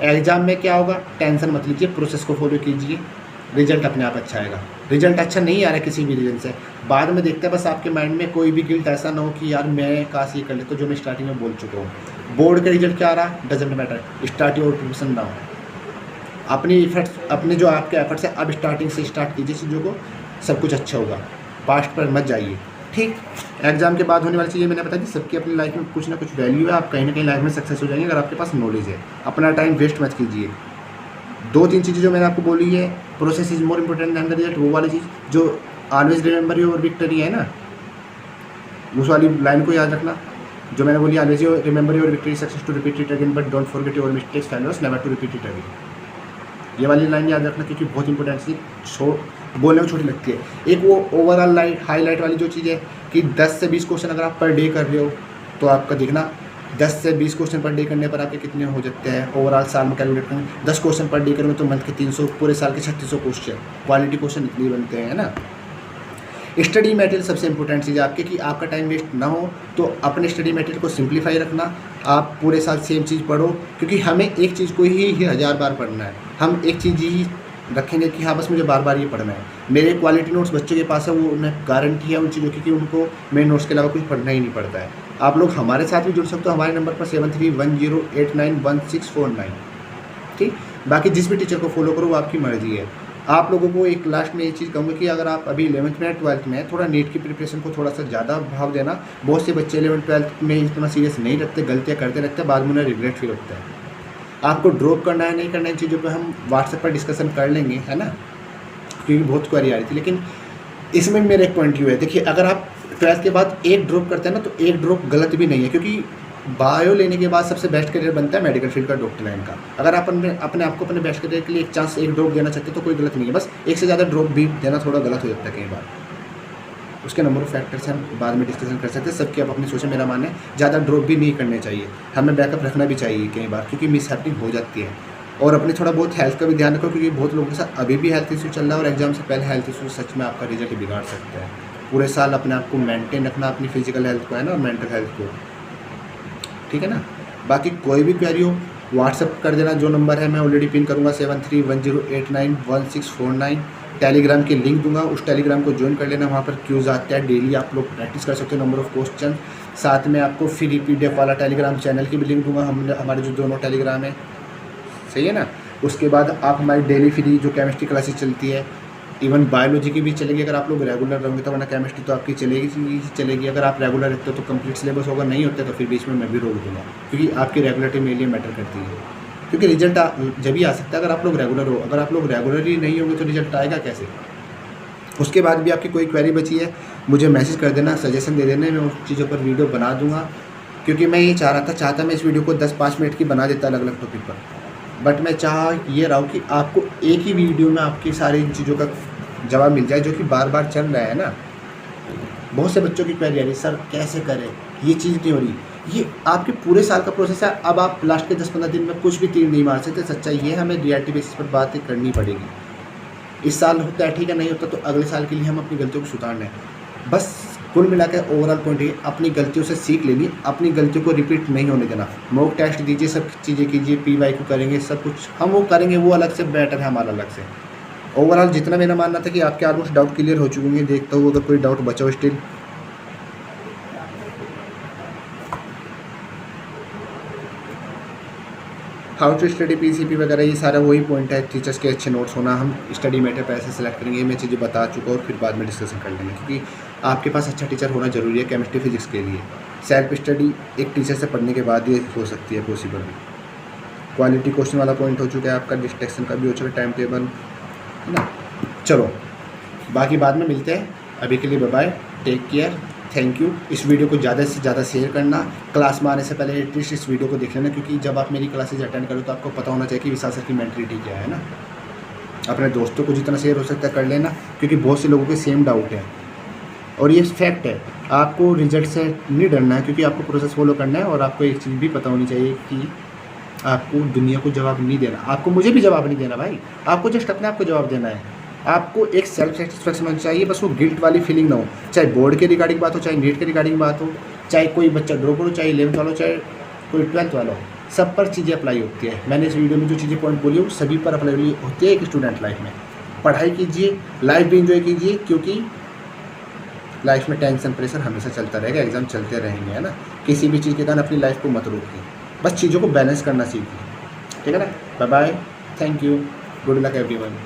एग्ज़ाम में क्या होगा टेंशन मत लीजिए, प्रोसेस को फॉलो कीजिए, रिजल्ट अपने आप अच्छा आएगा। रिजल्ट अच्छा नहीं आ रहा है किसी भी रीज़न से, बाद में देखते हैं बस आपके माइंड में कोई भी गिल्ट ऐसा ना हो कि यार मैं काश ये कर ले, तो जो मैं स्टार्टिंग में बोल चुका हूँ। बोर्ड का रिजल्ट क्या आ रहा doesn't matter, start your preparation now. अपनी एफर्ट्स, अपने जो आपके एफर्ट्स है अब स्टार्टिंग से स्टार्ट कीजिए चीज़ों को, सब कुछ अच्छा होगा। पास्ट पर मत जाइए, ठीक। एग्जाम के बाद होने वाली चीज़ें मैंने बता दी, सबकी अपनी लाइफ में कुछ ना कुछ वैल्यू है, आप कहीं ना कहीं लाइफ में सक्सेस हो जाएंगे अगर आपके पास नॉलेज है। अपना टाइम वेस्ट मत कीजिए। 2-3 चीज़ें जो मैंने आपको बोली है, process is more important than the result, वो वाली चीज़ जो ऑलवेज रिमेंबर योर विक्टरी है ना, उस वाली लाइन को याद रखना जो मैंने बोली, always remember your victory success to repeat it again but don't forget your mistakes failures never to repeat it again. ये वाली लाइन याद रखना क्योंकि बहुत इंपॉर्टेंट सी, बोलने में छोटी लगती है। एक वो ओवरऑल लाइट हाईलाइट वाली जो चीज़ है कि 10 से 20 क्वेश्चन अगर आप पर डे कर रहे हो तो आपका देखना 10 से 20 क्वेश्चन पर डे करने पर आपके कितने हो जाते हैं ओवरऑल साल में कैलकुलेट करेंगे। 10 क्वेश्चन पर डे करेंगे तो मंथ के 300, पूरे साल के 3600 क्वेश्चन, क्वालिटी क्वेश्चन इतने बनते हैं ना। स्टडी मटेरियल सबसे इंपॉर्टेंट चीज़ है आपके कि आपका टाइम वेस्ट ना हो, तो अपने स्टडी मटेरियल को सिंप्लीफाई रखना। आप पूरे साल सेम चीज़ पढ़ो क्योंकि हमें एक चीज़ को ही 1000 बार पढ़ना है। हम एक चीज़ ही रखेंगे कि हाँ बस मुझे बार बार ये पढ़ना है। मेरे क्वालिटी नोट्स बच्चों के पास है, वो उन्हें गारंटी है उन चीज़ों की कि उनको मेन नोट्स के अलावा कुछ पढ़ना ही नहीं पड़ता है। आप लोग हमारे साथ भी जुड़ सकते हो हमारे नंबर पर 7310891649, ठीक। बाकी जिस भी टीचर को फॉलो करो वो आपकी मर्ज़ी है। आप लोगों को एक लास्ट में ये चीज़ कहूँगा कि अगर आप अभी 11th में 12th में थोड़ा नीट की प्रिपरेशन को थोड़ा सा ज़्यादा भाव देना। बहुत से बच्चे 11th-12th में इतना सीरियस नहीं रखते, गलतियाँ करते रहते हैं, बाद में उन्हें रिग्रेट फील होता है। आपको ड्रॉप करना है नहीं करना है इन चीज़ों पर हम व्हाट्सएप पर डिस्कशन कर लेंगे, है ना, क्योंकि बहुत क्वेरी आ रही थी। लेकिन इसमें मेरा एक पॉइंट व्यू है, देखिए अगर आप 12th के बाद एक ड्रॉप करते हैं ना तो एक ड्रॉप गलत भी नहीं है, क्योंकि बायो लेने के बाद सबसे बेस्ट करियर बनता है मेडिकल फील्ड का, डॉक्टर लाइन का। अगर आप अपने आप को अपने बेस्ट करियर के लिए एक चांस, एक ड्रॉप देना चाहते हैं तो कोई गलत नहीं है। बस एक से ज़्यादा ड्रॉप भी देना थोड़ा गलत हो जाता है कई बार। उसके नंबर ऑफ फैक्टर्स हम बाद में डिस्कशन कर सकते हैं, सबकी आप अपनी सोचें। मेरा मानना है ज़्यादा ड्रॉप भी नहीं करने चाहिए, हमें बैकअप रखना भी चाहिए कई बार, क्योंकि मिस हैपनिंग हो जाती है। और अपने थोड़ा बहुत हेल्थ का भी ध्यान रखो, क्योंकि बहुत लोगों के साथ अभी भी हेल्थ इशू चल रहा है और एग्जाम से पहले हेल्थ इशू सच में आपका रिजल्ट बिगाड़ सकता है। पूरे साल अपने आप को मेंटेन रखना, अपनी फिजिकल हेल्थ को है ना, और मेंटल हेल्थ को, ठीक है ना। बाकी कोई भी क्वेरी हो व्हाट्सअप कर देना, जो नंबर है मैं ऑलरेडी पिन करूँगा 7310891649। टेलीग्राम की लिंक दूंगा, उस टेलीग्राम को ज्वाइन कर लेना, वहाँ पर क्यूज़ आते हैं, डेली आप लोग प्रैक्टिस कर सकते हो नंबर ऑफ क्वेश्चन। साथ में आपको फ्री PDF वाला टेलीग्राम चैनल की भी लिंक दूंगा, हमारे जो दोनों टेलीग्राम है, सही है ना। उसके बाद आप हमारी डेली फ्री जो केमिस्ट्री क्लासेस चलती है, इवन बायोलॉजी की भी चलेगी अगर आप लोग रेगुलर रहोगे तो, वरना केमिस्ट्री तो आपकी चलेगी। अगर आप रेगुलर रहते हो तो कंप्लीट सिलेबस होगा, नहीं होता तो फिर बीच में मैं भी रोक दूँगा, क्योंकि आपकी रेगुलरिटी मेरे लिए मैटर करती है। क्योंकि रिजल्ट जब ही आ सकता है अगर आप लोग रेगुलर हो, अगर आप लोग रेगुलर ही नहीं होंगे तो रिजल्ट आएगा कैसे। उसके बाद भी आपकी कोई क्वेरी बची है मुझे मैसेज कर देना, सजेशन दे देना, मैं उस चीज़ों पर वीडियो बना दूँगा। क्योंकि मैं ये चाहता मैं इस वीडियो को 10-5 मिनट की बना देता अलग अलग टॉपिक पर, बट मैं चाह ये रहा हूँ कि आपको एक ही वीडियो में आपकी सारी इन चीज़ों का जवाब मिल जाए जो कि बार बार चल रहा है ना। बहुत से बच्चों की क्वेरी आ रही है, सर कैसे करें, ये चीज़ नहीं हो रही। ये आपके पूरे साल का प्रोसेस है, अब आप लास्ट के 10-15 दिन में कुछ भी तीर नहीं मार सकते। सच्चाई ये है, हमें रियलिटी बेसिस पर बातें करनी पड़ेगी। इस साल होता है ठीक है, नहीं होता तो अगले साल के लिए हम अपनी गलतियों को सुधारना है। बस कुल मिलाकर ओवरऑल पॉइंट ये, अपनी गलतियों से सीख लेनी, अपनी गलतियों को रिपीट नहीं होने देना। मॉक टेस्ट दीजिए, सब चीज़ें कीजिए, PYQ करेंगे, सब कुछ हम वो करेंगे, वो अलग से बेटर है हमारा अलग से। ओवरऑल जितना मेरा मानना था कि आपके ऑलमोस्ट डाउट क्लियर हो चुके हैं, देखता हूँ अगर कोई डाउट बचा हो still. How to study PCP वगैरह ये सारा वही पॉइंट है, टीचर्स के अच्छे नोट्स होना, हम स्टडी मैटर पर ऐसे सेलेक्ट करेंगे, ये मैं चीज़ें बता चुका हूँ और फिर बाद में डिस्कशन कर लेंगे। क्योंकि आपके पास अच्छा टीचर होना ज़रूरी है केमिस्ट्री फिजिक्स के लिए। सेल्फ स्टडी एक टीचर से पढ़ने के बाद ये हो सकती है पॉसिबल। क्वालिटी क्वेश्चन वाला पॉइंट हो चुका है आपका, डिस्ट्रैक्शन का भी हो चुका है, टाइम टेबल, है ना। चलो बाकी बाद में मिलते हैं, अभी के लिए bye bye, take care, thank you. इस वीडियो को ज़्यादा से ज़्यादा शेयर करना, क्लास में आने से पहले एटलीस्ट इस वीडियो को देख लेना, क्योंकि जब आप मेरी क्लासेज अटेंड करो तो आपको पता होना चाहिए कि विशाल सर की मेंटलिटी क्या है ना। अपने दोस्तों को जितना शेयर हो सकता है कर लेना, क्योंकि बहुत से लोगों के सेम डाउट है और ये फैक्ट है। आपको रिजल्ट से नहीं डरना है, क्योंकि आपको प्रोसेस फॉलो करना है। और आपको एक चीज़ भी पता होनी चाहिए कि आपको दुनिया को जवाब नहीं देना, आपको मुझे भी जवाब नहीं देना भाई, आपको जस्ट अपने आप को जवाब देना है। आपको एक सेल्फ सेटिस्फैक्शन होनी चाहिए, बस वो गिल्ट वाली फीलिंग ना हो। चाहे बोर्ड के रिगार्डिंग बात हो, चाहे नीट के रिगार्डिंग बात हो, चाहे कोई बच्चा ड्रॉप हो, चाहे 11th वाला हो, चाहे कोई 12th वाला हो, सब पर चीज़ें अप्लाई होती है। मैंने इस वीडियो में जो चीज़ें पॉइंट बोली वो सभी पर अप्लाई होती है एक स्टूडेंट लाइफ में। पढ़ाई कीजिए, लाइफ भी इंजॉय कीजिए, क्योंकि लाइफ में टेंशन प्रेशर हमेशा चलता रहेगा, एग्ज़ाम चलते रहेंगे, है ना। किसी भी चीज़ के कारण अपनी लाइफ को मत रोकिए, बस चीज़ों को बैलेंस करना सीखिए, ठीक है ना। Bye bye, thank you, good luck everyone.